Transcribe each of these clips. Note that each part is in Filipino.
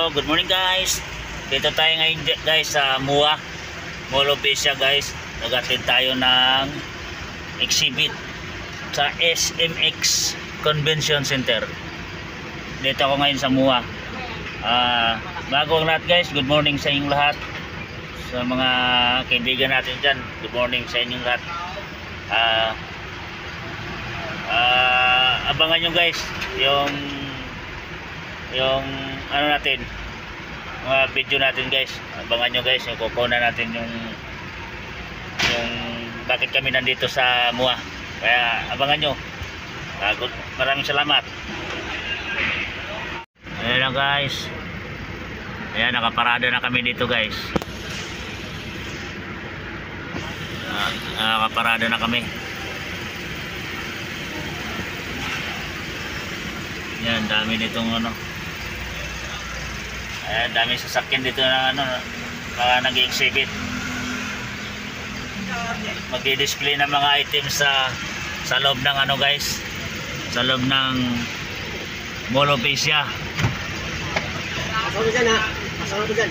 Hello, good morning guys. Dito tayo ngayon guys sa MOA, Mall of Asia guys. Nag-attend tayo ng exhibit sa SMX Convention Center. Dito ako ngayon sa MOA. Bago ang lahat guys, good morning sa inyong lahat. Sa mga kaibigan natin dyan, good morning sa inyong lahat. Abangan nyo guys yung ano natin, mga video natin guys. Abangan nyo guys, yung kukunan natin yung bakit kami nandito sa MOA. Kaya abangan nyo. Maraming salamat. Ayan na guys, ayan, nakaparada na kami dito guys. Nakaparada na kami. Yan, dami nitong ano. Ayan, dami sasakyan dito na ano, nag-exhibit. Magdi-display ng mga items sa loob ng ano guys, sa loob ng Mall of Asia. Pasok na dyan ha, pasok na dyan.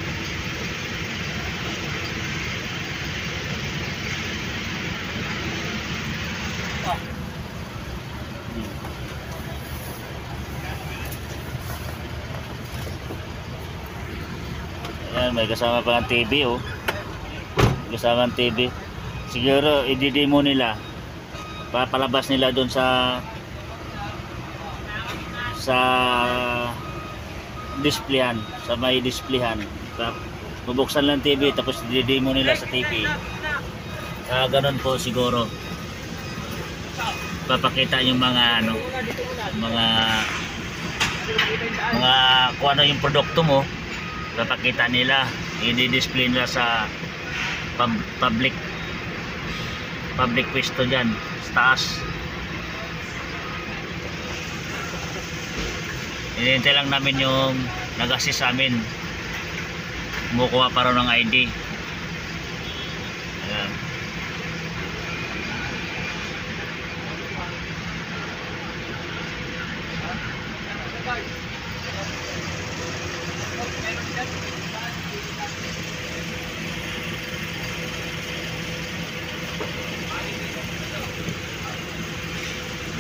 Ayan, may kasama pa ng TV oh. Kasama ng TV. Siguro i-demo nila. Papalabas nila doon sa displayan, sa may displayhan. Bubuksan lang TV tapos i-demo nila sa TV. Ganun po siguro. Papakita yung mga ano, mga kung ano yung produkto mo. Papakita nila, i-display nila sa public pwesto dyan sa taas. Hinihintay lang namin yung nag-assist sa amin, kumukuha pa rin ng ID. Ayan.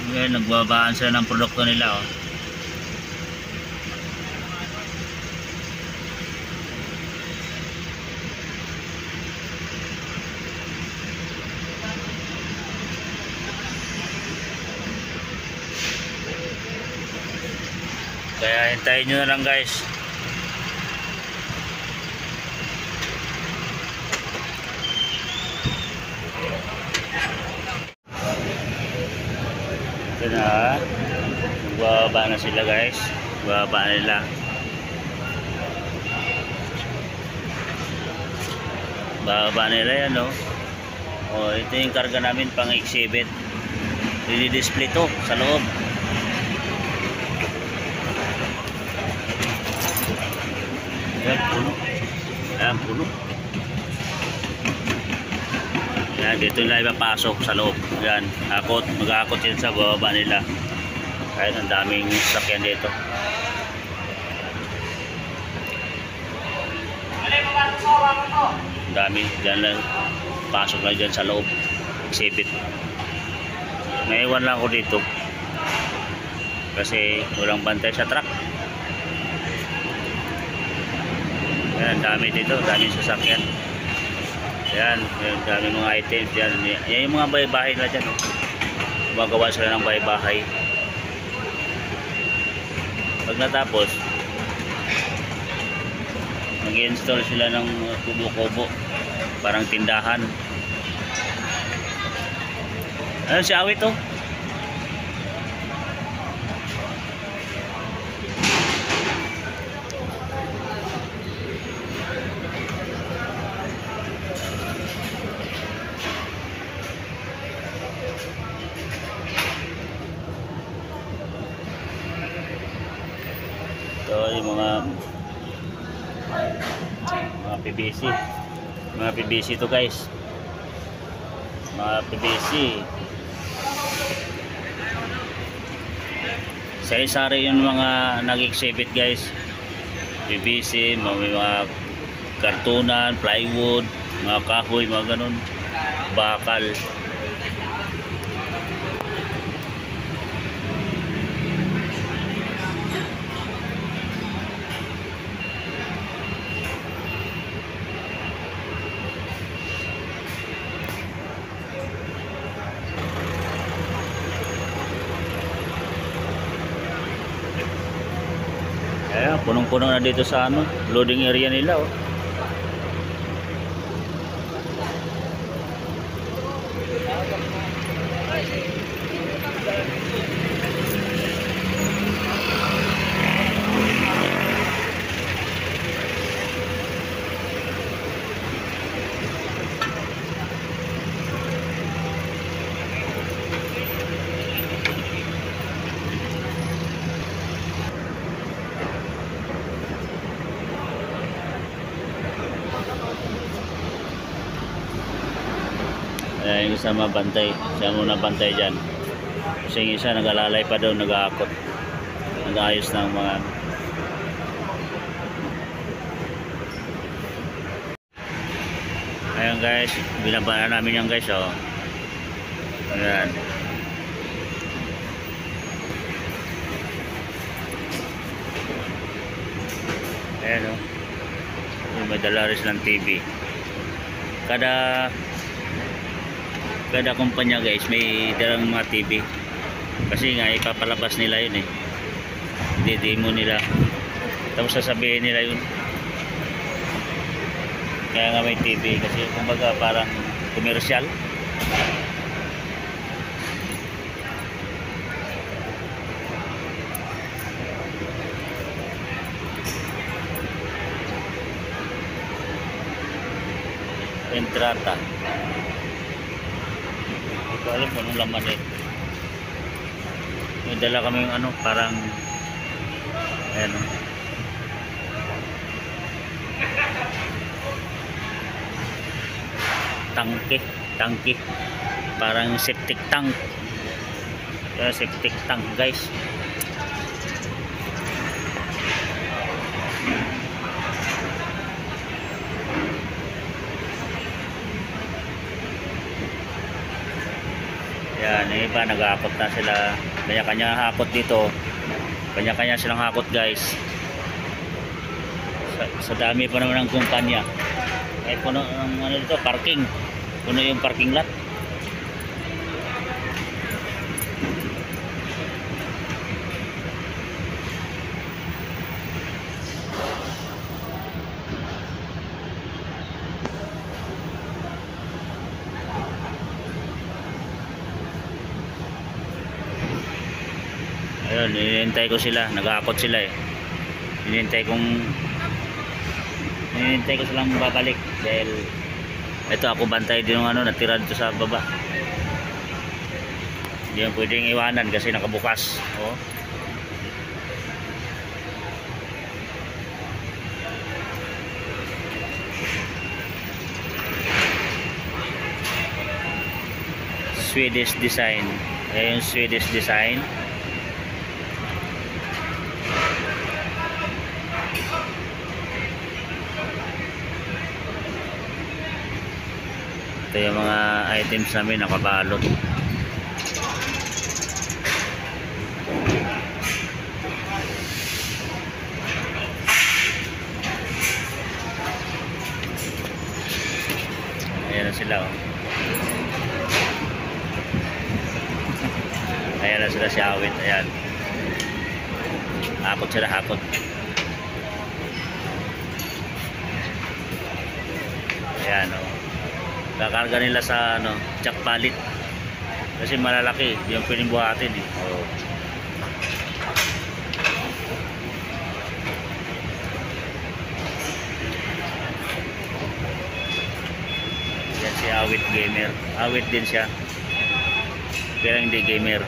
Ngayon, nagbabaan sila ng produkto nila oh. Kaya hintayin nyo na lang guys. Ito na, bababa na sila guys. Bababa nila. Bababa nila yan no. Oh, ito yung karga namin pang exhibit. I-display to sa loob. Yan, puno. Yan, puno. Yan, dito nila ipapasok sa loob. Yan, akot, mag-akot yun sa bababa nila. Kahit ang daming sakyan dito. Ang dami, dyan lang, pasok na dyan sa loob. Exhibit. Naiwan lang ako dito. Kasi walang bantay sa truck. Yan, dami dito, daming sasakyan. Yan, dami mga items yan. Yan yung mga bahay-bahay na dyan. Gumagawa sila ng bahay-bahay. Pag natapos, mag-install sila ng kubo-kubo. Parang tindahan. Ayun si Awit oh. Ito yung mga PVC. Mga PVC to guys. Mga PVC. Sari-sari yung mga nag-exhibit guys. PVC, may mga kartunan, plywood, mga kahoy, mga ganun, bakal. Kaya punong-puno na dito sa ano, loading area nila oh. Yung isa mabantay, siya muna bantay dyan. Kasi yung isa nag-alalay pa daw, nag-aakot, nag-ayos ng mga ayan guys, binabaan namin yan guys oh. Ayan. Ayan oh. May dala rin silang TV. Kada kumpanya guys may dalang mga TV kasi nga ipapalabas nila yun eh, i-demo nila tapos sasabihin nila yun, kaya nga may TV kasi kumbaga parang komersyal. Entrata, hindi ko alam kung anong laman eh. May dala kami yung ano, parang ayan o, tangke, parang septic tank. Kaya septic tank guys. Yan, yung iba nag-aakot na sila, kanya-kanya hakot dito, kanya-kanya silang hakot guys. Sa dami pa naman ng kumpanya, kahit puno ng ano dito, parking, puno yung parking lot. Ayun, hinihintay ko sila, nag-aakot sila eh. Hinihintay ko silang babalik dahil ito ako bantay din yung ano, natira dito sa baba. Hindi yan pwedeng iwanan kasi nakabukas. Oh. Swedish design. Ayan yung Swedish design. Ito yung mga items namin nakabalot. Ayan na sila oh. Ayan na sila si Awit. Ayan, hakot sila, hakot. Ayan oh. Kakarga nila sa ano, jack palit kasi malalaki yung pwedeng buhatin eh. Oh. Yan si Awit gamer, Awit din siya pero hindi gamer.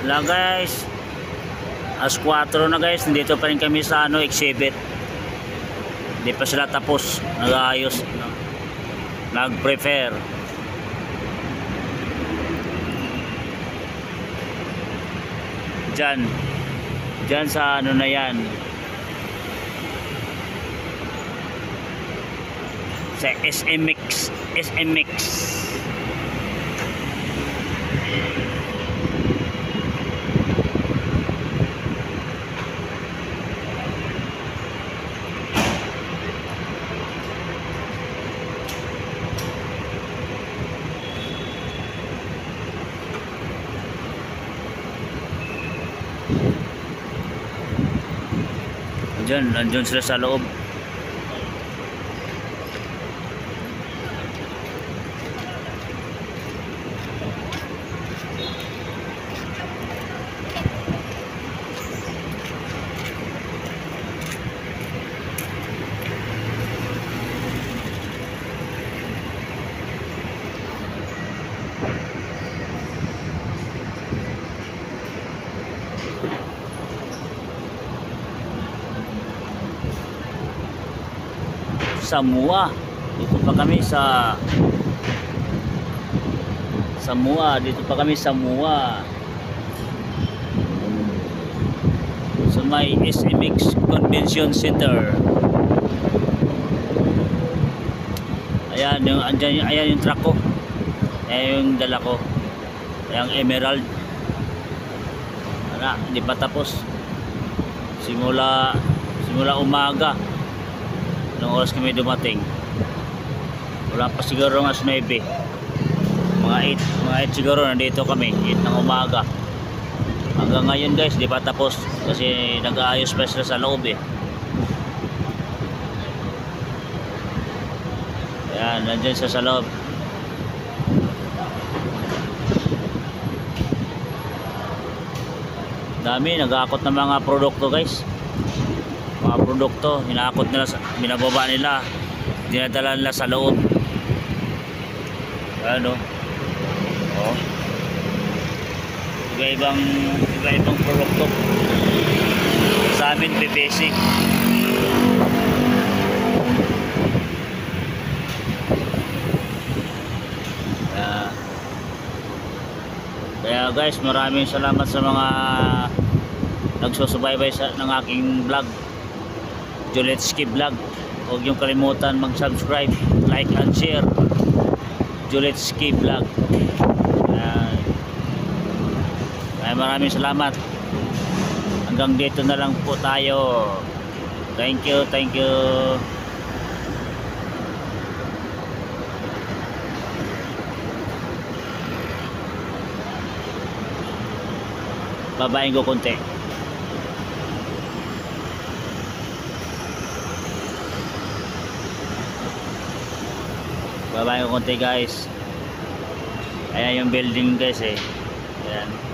Wala guys, As 4 na guys, nandito pa rin kami sa exhibit. Hindi pa sila tapos, nag-aayos, nag-prepare. Diyan sa na yan, sa SMX. Nandiyan sila sa loob. Samua. Dito pa kami sa Samua. Sa may SMX Convention Center. Ayan yung truck ko. Ayan yung dala ko. Ayan Emerald. Hindi pa tapos. Simula umaga. Anong oras kami dumating? Wala pa siguro nga 9. Mga 8 siguro nandito kami. 8 ng umaga. Hanggang ngayon guys, di pa tapos. Kasi nag-aayos pa sila sa loob eh. Ayan, nandyan siya sa loob. Dami, nag-aakot ng mga produkto guys. Mga produkto, hinakot nila, binababa nila, dinadala nila sa loob. Ano? Oh. Iba-ibang produkto. Sa amin, basic. Kaya guys, maraming salamat sa mga nagsusubaybay ng aking vlog. Juletski Vlog. Huwag niyong kalimutan mag-subscribe, like and share. Juletski Vlog. Maraming salamat. Hanggang dito na lang po tayo. Thank you. Babayin ko konti. Babayin ko konti guys. Ayan yung building guys eh. Ayan.